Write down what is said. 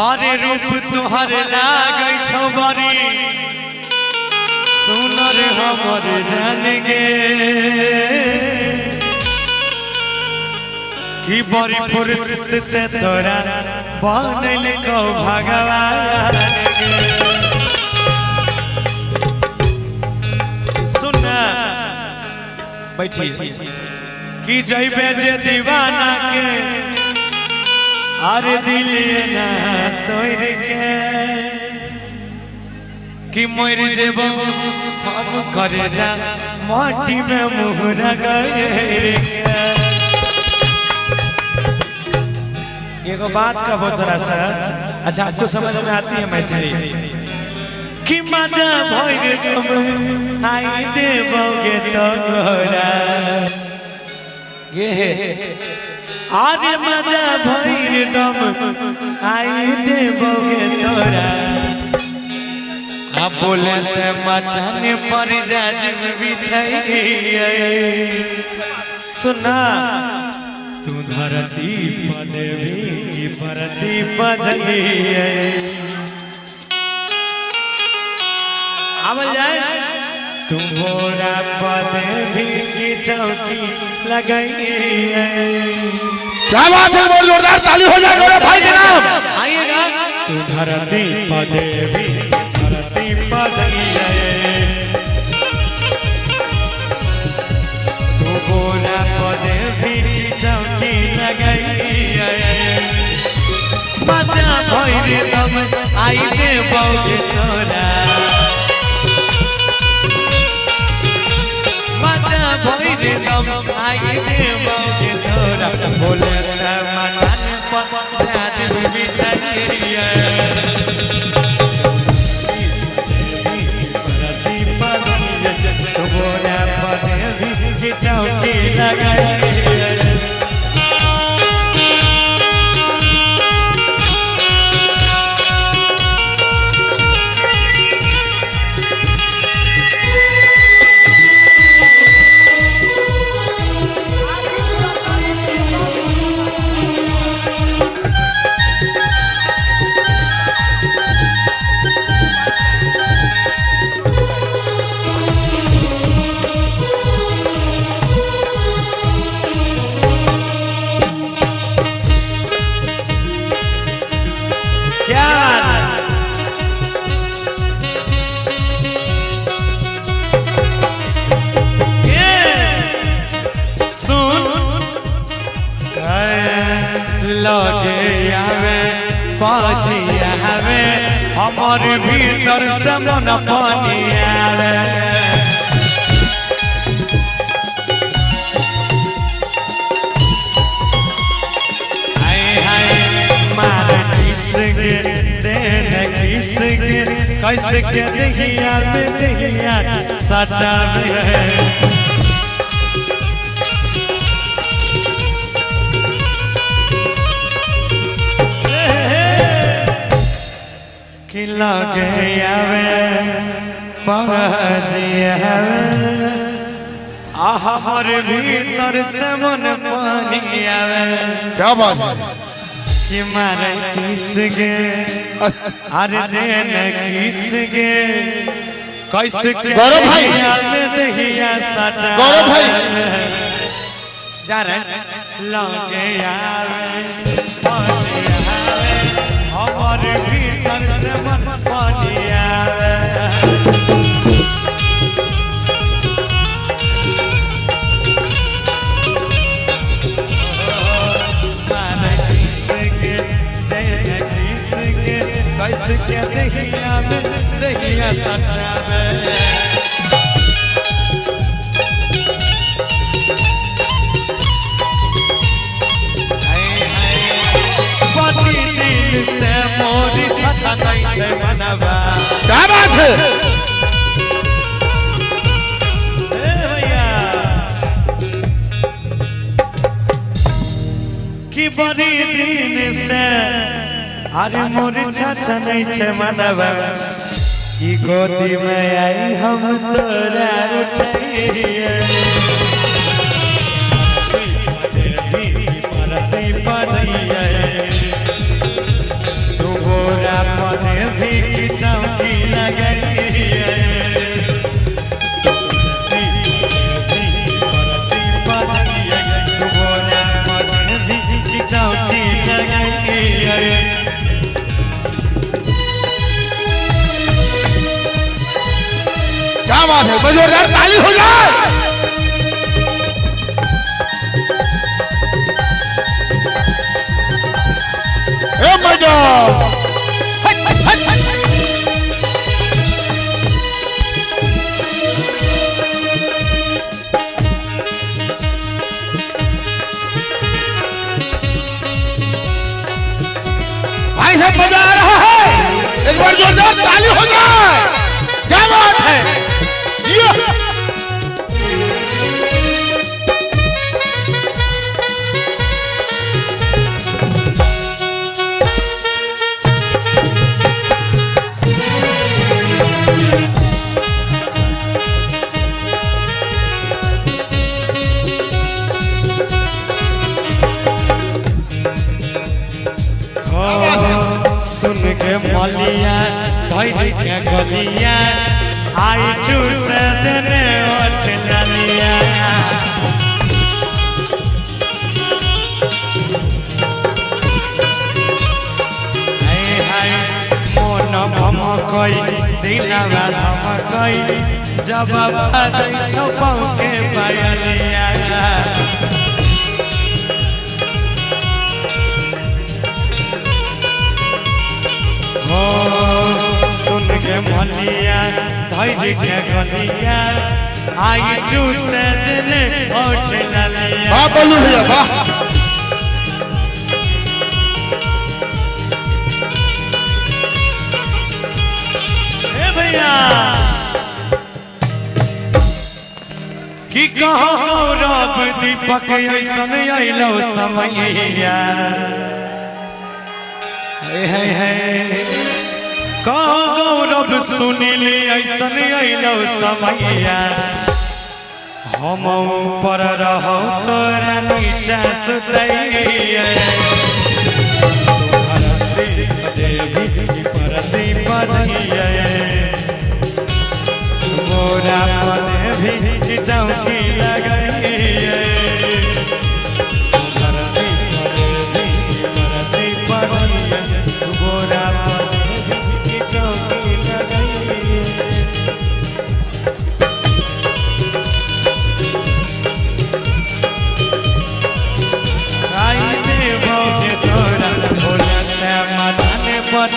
अरे रूप तुहर लागै छौ बड़ी सुनर हमर जान गे कि बड़ी फुर्सत से तोरा बनल कौ भगवान सुनना बैठी कि जइबे जे दीवाना के अरे दिल ना तोड़ के कि मर जेबो हम करे जा माटी में मुहरा गए एगो बात कहो थोड़ा सा अच्छा आपको समझ में आती है मैथिली कि मजा भइल तुम आई देबोगे तोरा ये आरे मजा भइल तुम आई देबोगे तोरा अब बोले ते मचाने पर जाजिम बिछाई सुना तू धरती पदेवी की परती बजाइए अब जाए तू मोरा पदेवी की चौकी लगाइए क्या बात है बहुत जोरदार ताली हो जाएगा भाई के नाम आइएगा तू धरती पदेवी धरती बजाइए तू मोरा पदेवी की चौकी लगाइए मजा भइल तब आई देबोगे तोरा मजा भइल तब आई देबोगे तोरा बोले त मचान पर जाजिम बिछाइए तू मोरा पदेवी की चौकी लगाइए लगे आवे बाजिया हवे हमर भीतर से मन पानी आवे हाय हाय मार किस गे देन किस गे कैसे के दहिया में दहिया सटावे लगे आवे पजिया हमर भीतर से मन पानी आवे क्या बात है कि मारे किस गे अरे देन किस गे कैसे गौरव भाई दहिया सटा गौरव भाई जा रहे लगे आवे पजिया हमर भीतर से मन पानी आवे माने किसके देन किसके कैसे के दहिया में दहिया सटावे से मोरी छछा नहीं छे मनवा क्या बात है भैया कि बड़ी दिन से अरे मोरी छछा नहीं छे मनवा कि गोदी में आई हम तोरा उठाइए परती बजाइए बात है, जोरदार ताली हो जाए। ए मैडम, भाई साहब मजा आ रहा है, एक बार जोरदार ताली हो जाए। क्या बात है, ये सुन के मलिया धैर्य के गलिया आई चूस देने ओठ ललिया हाय हाय मन भमकई दिलवा धमकई जब बाजै छपौ के पायलिया सुन के मलिया धैर्य के गलिया आई चूस देने ओठ ललिया। वाह बोलू भैया वाह। ए भैया कि कहो गौरव दीपक ऐसन अइलो समैया कहो गौरव सुनिली ऐसन अइलो समैया हम ऊपर रहो तोरा नीचा सुतैया देवी परती बजैया मोरा पने भी चौकी लगैया पर